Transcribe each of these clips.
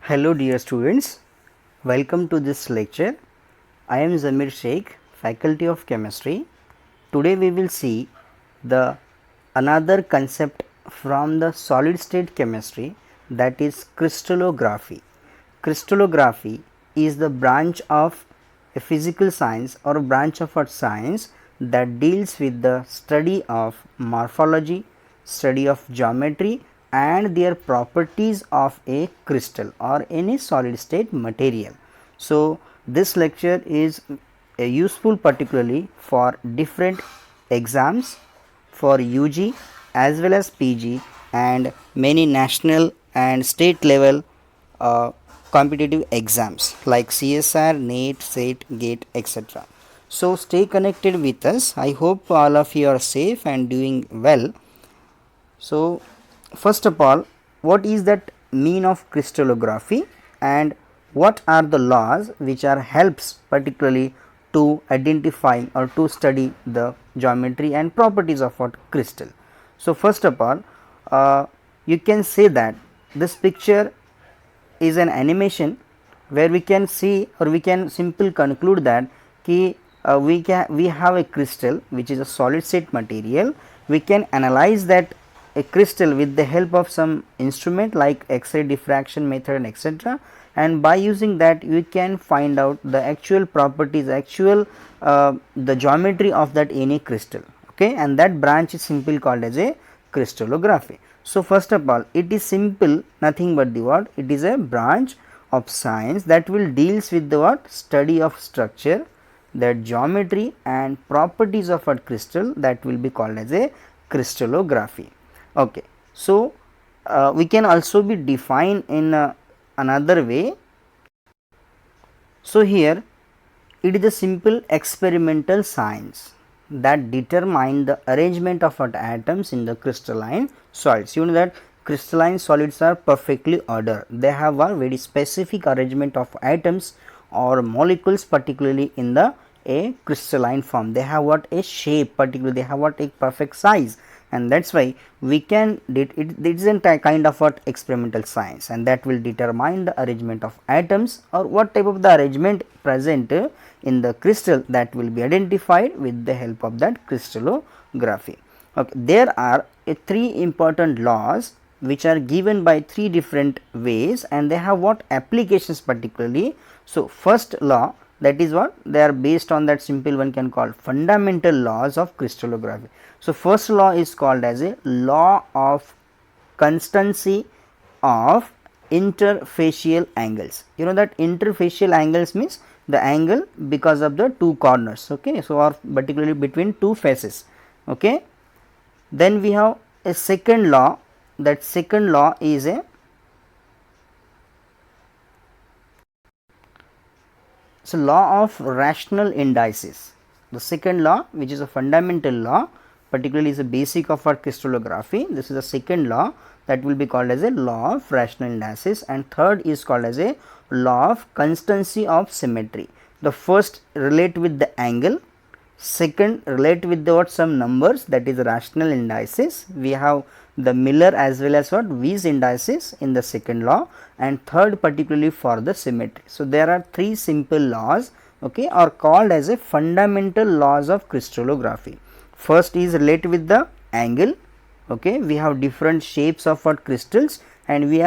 Hello dear students, welcome to this lecture. I am Zamir Sheikh, Faculty of Chemistry. Today we will see the another concept from the solid state chemistry, that is crystallography. Crystallography is the branch of a physical science or a branch of a science that deals with the study of morphology, study of geometry and their properties of a crystal or any solid state material. So, this lecture is useful particularly for different exams for UG as well as PG and many national and state level competitive exams like CSR, NET, SET, GATE, etc. So, stay connected with us. I hope all of you are safe and doing well. So, first of all, what is that mean of crystallography and what are the laws which are helps particularly to identify or to study the geometry and properties of what crystal. So, first of all, you can say that this picture is an animation where we can see or we can simply conclude that we have a crystal which is a solid state material. We can analyze that a crystal with the help of some instrument like X-ray diffraction method etc., and by using that we can find out the actual properties, the geometry of that any crystal, okay, and that branch is simply called as a crystallography. So, first of all, it is simple, nothing but the what, it is a branch of science that will deals with the what, study of structure, that geometry and properties of a crystal, that will be called as a crystallography. Okay. So, we can also be defined in another way. So, here it is a simple experimental science that determine the arrangement of atoms in the crystalline solids. You know that crystalline solids are perfectly ordered. They have a very specific arrangement of atoms or molecules, particularly in the a crystalline form. They have what a shape, particularly they have what a perfect size, and that is why we can it is a kind of what experimental science, and that will determine the arrangement of atoms or what type of the arrangement present in the crystal, that will be identified with the help of that crystallography. Okay. There are three important laws which are given by three different ways, and they have what applications particularly. So, first law, that is what, they are based on that simple one can call fundamental laws of crystallography. So, first law is called as a law of constancy of interfacial angles. You know that interfacial angles means the angle because of the two corners, okay. So, or particularly between two faces, okay. Then we have a second law, that second law is a law of rational indices. The second law, which is a fundamental law, particularly is a basic of our crystallography. This is the second law, that will be called as a law of rational indices, and third is called as a law of constancy of symmetry. The first relate with the angle, second relate with the what, some numbers, that is rational indices. We have the Miller as well as what, Weiss indices in the second law, and third particularly for the symmetry. So, there are three simple laws, okay, are called as a fundamental laws of crystallography. First is relate with the angle, okay. We have different shapes of what crystals, and we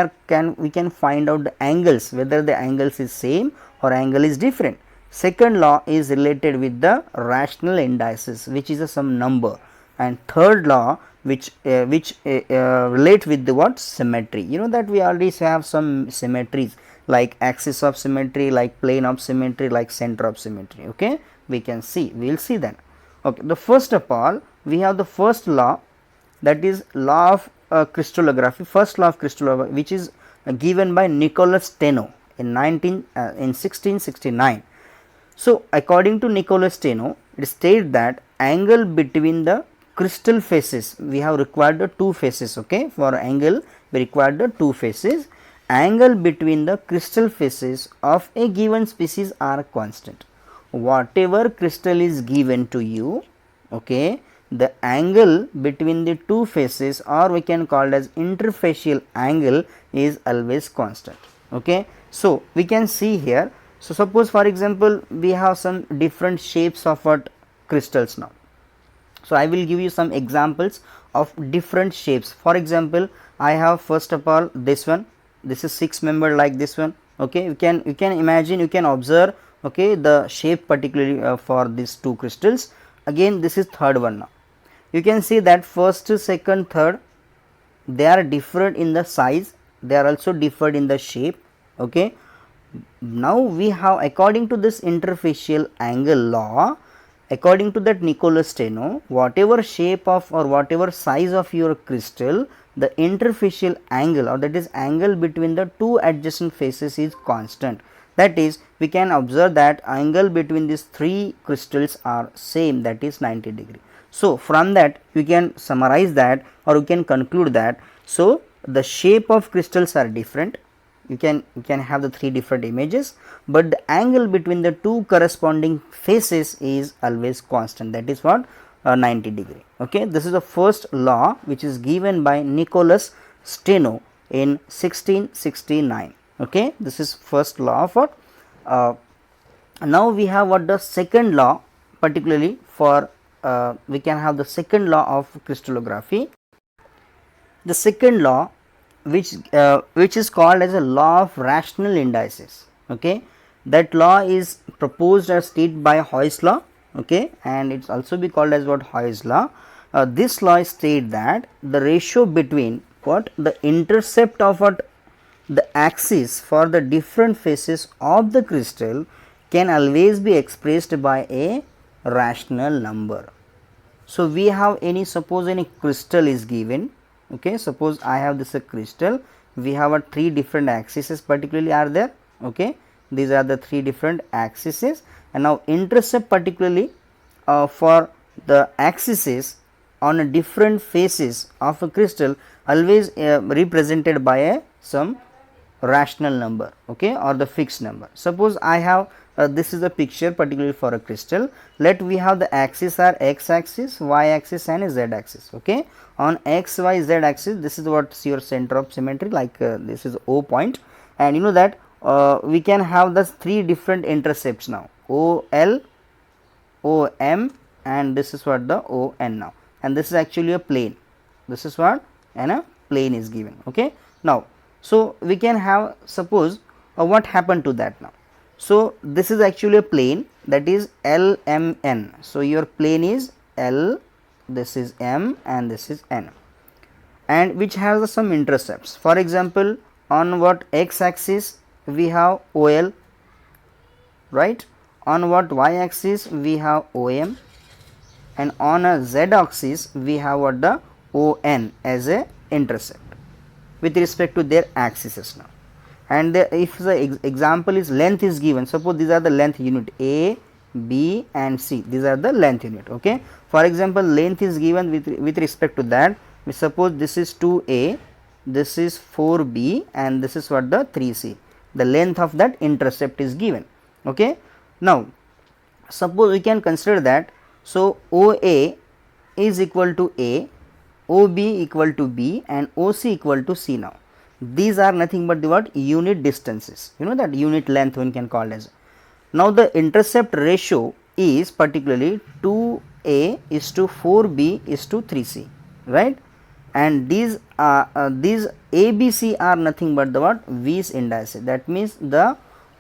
can find out the angles, whether the angles is same or angle is different. Second law is related with the rational indices, which is some number, and third law which relate with the what, symmetry. You know that we already have some symmetries like axis of symmetry, like plane of symmetry, like center of symmetry, okay. We can see, we will see that. Okay. The first of all, we have the first law, that is law of crystallography, first law of crystallography, which is given by Nicholas Steno in 1669. So, according to Nicholas Steno, it states that angle between the crystal faces, we have required the two faces, okay. For angle we required the two faces. Angle between the crystal faces of a given species are constant. Whatever crystal is given to you, okay, the angle between the two faces, or we can call it as interfacial angle, is always constant. Okay, so we can see here. So suppose for example we have some different shapes of what crystals now. So I will give you some examples of different shapes. For example, I have first of all this one. This is 6 member like this one. Okay, you can imagine, you can observe, okay, the shape particularly for these two crystals. Again this is third one now. You can see that first, second, third, they are different in the size, they are also different in the shape. Okay, now we have, according to this interfacial angle law, according to that Nicola-Steno, whatever shape of or whatever size of your crystal, the interfacial angle, or that is angle between the two adjacent faces, is constant. That is, we can observe that angle between these three crystals are same, that is 90 degree. So from that you can summarize that, or you can conclude that, so the shape of crystals are different. You can have the three different images, but the angle between the two corresponding faces is always constant, that is what, 90 degree. Okay, this is the first law which is given by Nicolas Steno in 1669. Okay, this is first law of what. Now we have what the second law, particularly for we can have the second law of crystallography. The second law, which is called as a law of rational indices. Okay, that law is proposed or stated by Hoy's law. Okay, and it's also be called as what, Hoy's law. This law states that the ratio between what, the intercept of what, the axis for the different faces of the crystal can always be expressed by a rational number. So we have any, suppose any crystal is given. Okay, suppose I have this a crystal, we have a three different axes particularly are there. Okay, these are the three different axes, and now intercept particularly for the axes on a different faces of a crystal always represented by a some rational number, okay, or the fixed number. Suppose I have this is a picture particularly for a crystal. Let we have the axis are x axis, y axis and z axis. Okay, on x, y, z axis, this is what is your center of symmetry, like this is O point, and you know that we can have the three different intercepts now, O L, O M, and this is what the O N now, and this is actually a plane. This is what, and a plane is given. Okay, now so we can have, suppose what happened to that now. So this is actually a plane, that is L M N. So your plane is L, this is M, and this is N, and which has some intercepts. For example, on what x axis we have OL, right? On what y axis we have OM, and on a z axis we have what, the ON as a intercept with respect to their axes now. And if the example is length is given, suppose these are the length unit A, B and C, these are the length unit. Okay, for example, length is given with respect to that. We suppose this is 2A, this is 4B, and this is what, the 3C. The length of that intercept is given. Okay, now suppose we can consider that, so OA is equal to A, OB equal to B, and OC equal to C. Now these are nothing but the what, unit distances, you know that unit length one can call as. Now the intercept ratio is particularly 2A is to 4B is to 3C, right? And these ABC are nothing but the what, V's indices. That means the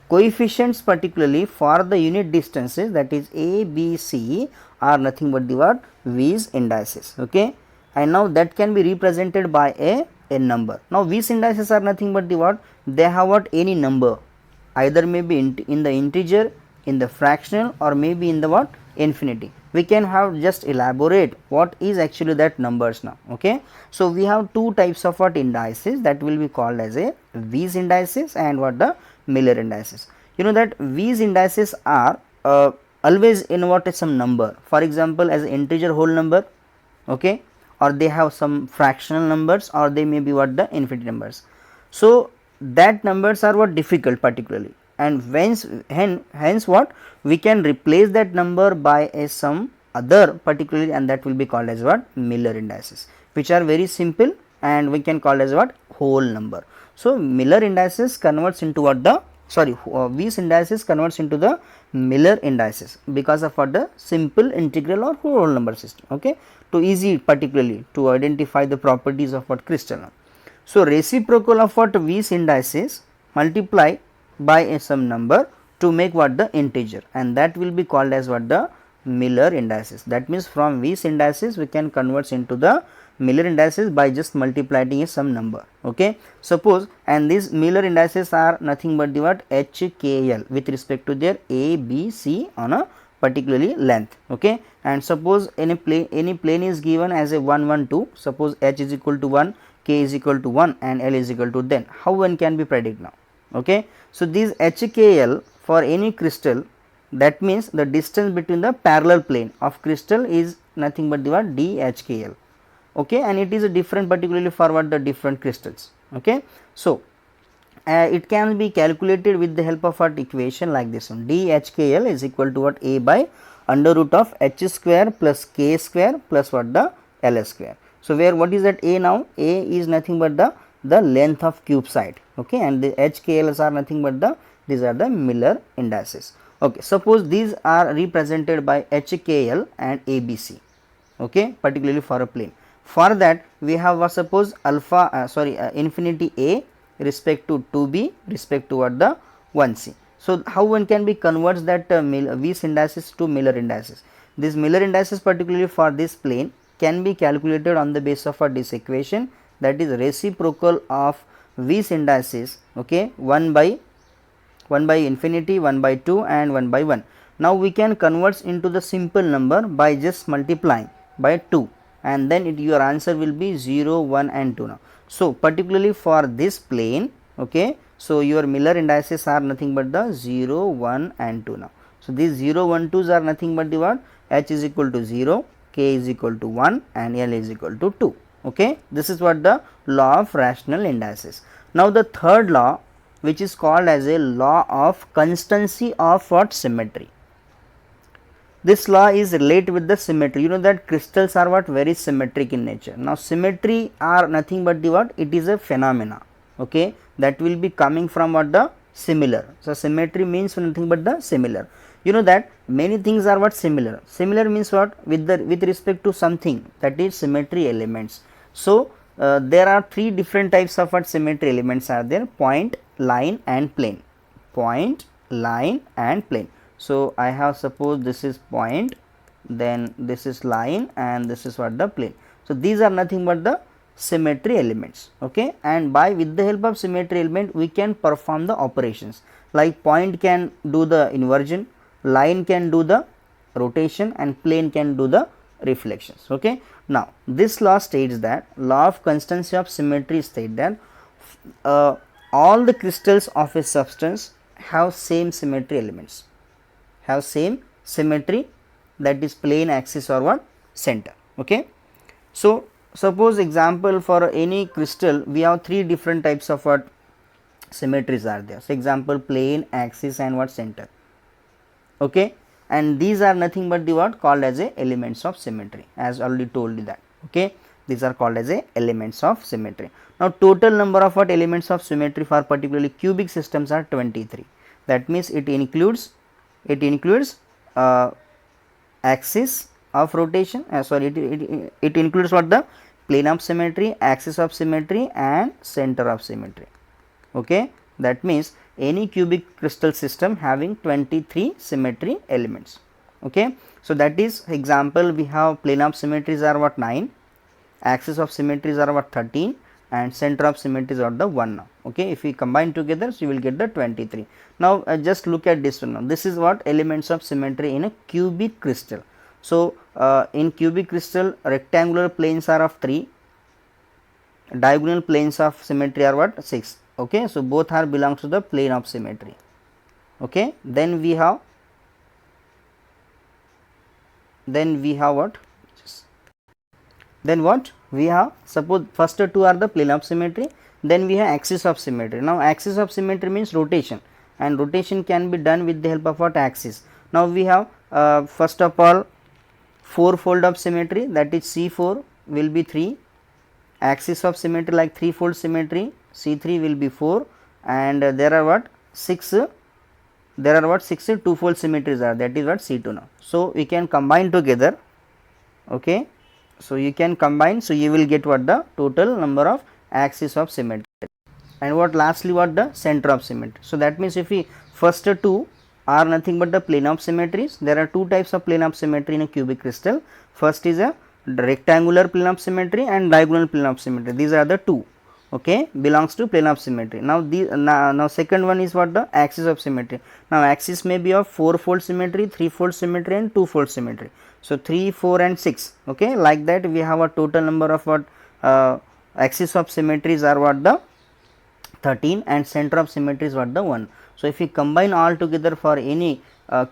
coefficients particularly for the unit distances, that is A, B, C, are nothing but the what, V's indices. Okay, and now that can be represented by a number. Now V's indices are nothing but the what, they have what, any number, either may be in the integer, in the fractional, or maybe in the what, infinity. We can have just elaborate what is actually that numbers now. Okay, so we have two types of what, indices, that will be called as a V's indices and what, the Miller indices. You know that V's indices are always in what, is some number, for example as integer whole number. Okay, or they have some fractional numbers, or they may be what, the infinite numbers. So that numbers are what, difficult particularly, and hence what, we can replace that number by a some other particularly, and that will be called as what, Miller indices, which are very simple, and we can call as what, whole number. So Miller indices converts into what the Weiss indices converts into the Miller indices because of what the simple integral or whole number system. Okay, to easy particularly to identify the properties of what crystal. So reciprocal of what Weiss indices multiply by some number to make what the integer, and that will be called as what the Miller indices. That means from Weiss indices we can convert into the Miller indices by just multiplying some number. Okay, suppose, and these Miller indices are nothing but the what HKL with respect to their A, B, C on a particularly length. Okay, and suppose any plane is given as a 1 1 2, suppose H is equal to 1, K is equal to 1 and L is equal to, then how one can be predict now. Okay, so these HKL for any crystal, that means the distance between the parallel plane of crystal is nothing but the what DHKL. Okay, and it is a different particularly for what the different crystals. Okay, so it can be calculated with the help of what equation like this one. DHKL is equal to what A by under root of H square plus K square plus what the L square. So where what is that A now? A is nothing but the length of cube side. Okay, and the HKLs are nothing but these are the Miller indices. Okay, suppose these are represented by HKL and ABC. Okay, particularly for a plane. For that we have suppose alpha infinity A respect to 2B respect to what the 1C. So how one can be converts that Weiss indices to Miller indices. This Miller indices particularly for this plane can be calculated on the basis of this equation, that is reciprocal of Weiss indices. Okay, 1 by infinity, 1 by 2 and 1 by 1. Now we can convert into the simple number by just multiplying by 2, and then your answer will be 0, 1 and 2 now. So particularly for this plane, okay, so your Miller indices are nothing but the 0, 1 and 2 now. So these 0, 1, 2s are nothing but the what? H is equal to 0, K is equal to 1 and L is equal to 2. Okay, this is what the law of rational indices. Now the third law, which is called as a law of constancy of what symmetry. This law is related with the symmetry. You know that crystals are what very symmetric in nature. Now symmetry are nothing but the what? It is a phenomena. Okay, that will be coming from what the similar. So symmetry means nothing but the similar. You know that many things are what similar. Similar means what? With respect to something, that is symmetry elements. So there are three different types of what symmetry elements are there: point, line and plane. Point, line and plane. So I have suppose this is point, then this is line and this is what the plane. So these are nothing but the symmetry elements. Okay, and with the help of symmetry element we can perform the operations, like point can do the inversion, line can do the rotation and plane can do the reflections. Okay, now this law states that law of constancy of symmetry state that all the crystals of a substance have same symmetry elements, have same symmetry, that is plane, axis or what center. Okay, so suppose example for any crystal we have three different types of what symmetries are there. So example plane, axis and what center. Okay, and these are nothing but the what called as a elements of symmetry, as already told you that. Okay, these are called as a elements of symmetry. Now total number of what elements of symmetry for particularly cubic systems are 23. That means it includes axis of rotation, it includes what the plane of symmetry, axis of symmetry and center of symmetry. Okay, that means any cubic crystal system having 23 symmetry elements. Okay, so that is example we have plane of symmetries are what 9, axis of symmetries are what 13 and center of symmetries are the 1 now. Okay, if we combine together, so you will get the 23. Now just look at this one now. This is what elements of symmetry in a cubic crystal. So in cubic crystal rectangular planes are of 3, diagonal planes of symmetry are what 6. Okay, so both are belongs to the plane of symmetry. Okay, then we have what? Then what we have, suppose first two are the plane of symmetry, then we have axis of symmetry. Now axis of symmetry means rotation, and rotation can be done with the help of what axis. Now we have first of all 4-fold of symmetry, that is C4 will be 3, axis of symmetry like 3-fold symmetry C3 will be 4, and there are what 6, there are what 6 two-fold symmetries are, that is what C2 now. So, we can combine together, okay. So, you can combine, so you will get what the total number of axis of symmetry, and what lastly what the center of symmetry. So, that means if we first two are nothing but the plane of symmetries. There are two types of plane of symmetry in a cubic crystal. First is a rectangular plane of symmetry and diagonal plane of symmetry. These are the two, okay, belongs to plane of symmetry. Now, now second one is what the axis of symmetry. Now, axis may be of 4-fold symmetry, 3-fold symmetry and 2-fold symmetry. So, 3, 4 and 6, okay, like that we have a total number of what axis of symmetries are what the 13, and center of symmetry is what the 1. So, if we combine all together for any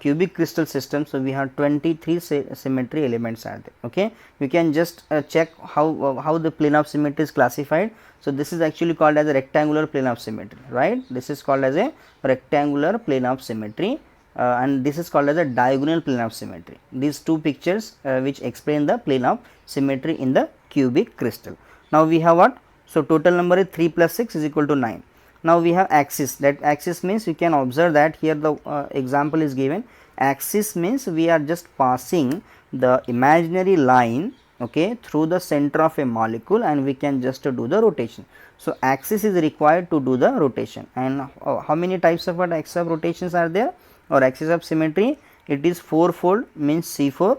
cubic crystal system, so we have 23 symmetry elements are there, okay. We can just check how the plane of symmetry is classified. So, this is actually called as a rectangular plane of symmetry, right. This is called as a rectangular plane of symmetry, and this is called as a diagonal plane of symmetry. These two pictures which explain the plane of symmetry in the cubic crystal. Now, we have what? So, total number is 3 plus 6 is equal to 9. Now, we have axis, that axis means you can observe that here the example is given. Axis means we are just passing the imaginary line, okay, through the center of a molecule, and we can just do the rotation. So, axis is required to do the rotation, and how many types of what axis of rotations are there, or axis of symmetry? It is 4-fold, means C4,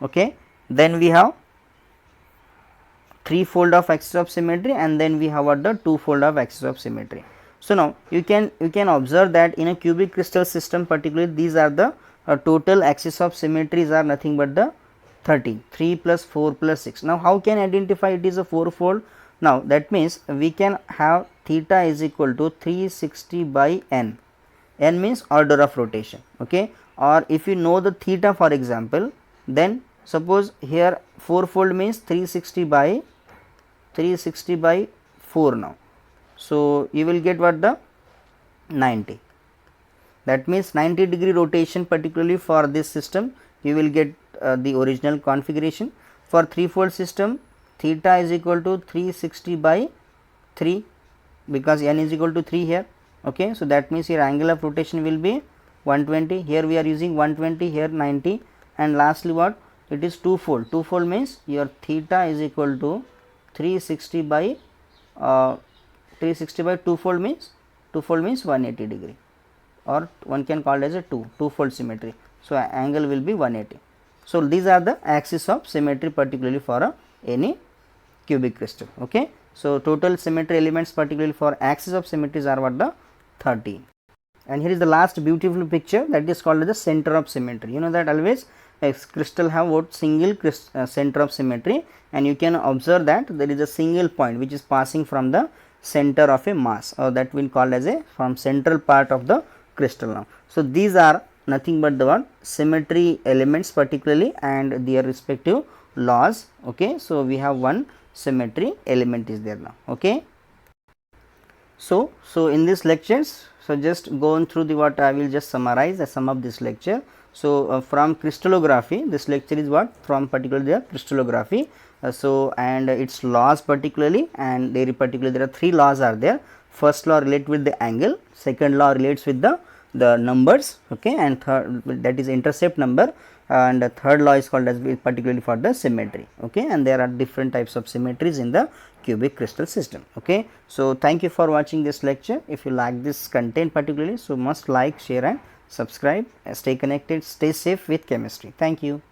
okay. Then we have 3-fold of axis of symmetry, and then we have what the 2-fold of axis of symmetry. So, now you can observe that in a cubic crystal system particularly these are the total axis of symmetries are nothing but the 13, 3 plus 4 plus 6. Now, how can identify it is a 4-fold? Now, that means we can have theta is equal to 360 by n. N means order of rotation, okay. Or if you know the theta, for example, then suppose here 4-fold means 360 by 4 now. So, you will get what the 90, that means 90 degree rotation particularly for this system you will get the original configuration. For 3-fold system theta is equal to 360 by 3 because n is equal to 3 here, okay. So, that means your angle of rotation will be 120, here we are using 120, here 90, and lastly what it is 2-fold. 2-fold means your theta is equal to 360 by 2-fold means 180 degree, or one can call it as a 2-fold symmetry. So, angle will be 180. So, these are the axis of symmetry particularly for any cubic crystal, okay. So, total symmetry elements particularly for axis of symmetries are what the 13. And here is the last beautiful picture, that is called as the center of symmetry. You know that always a crystal have what single center of symmetry, and you can observe that there is a single point which is passing from the center of a mass, or that will called as a from central part of the crystal now. So, these are nothing but the what symmetry elements particularly and their respective laws, okay. So, we have one symmetry element is there now, okay. So, in this lectures, so just go on through the what I will just summarize the sum of this lecture. So, from crystallography, this lecture is what from particularly the crystallography. So, and its laws particularly, and there are 3 laws are there. First law relate with the angle, second law relates with the numbers, okay, and third, that is intercept number, and the third law is called as particularly for the symmetry, okay, and there are different types of symmetries in the cubic crystal system, okay. So, thank you for watching this lecture. If you like this content particularly, so must like, share and subscribe. Stay connected, stay safe with chemistry. Thank you.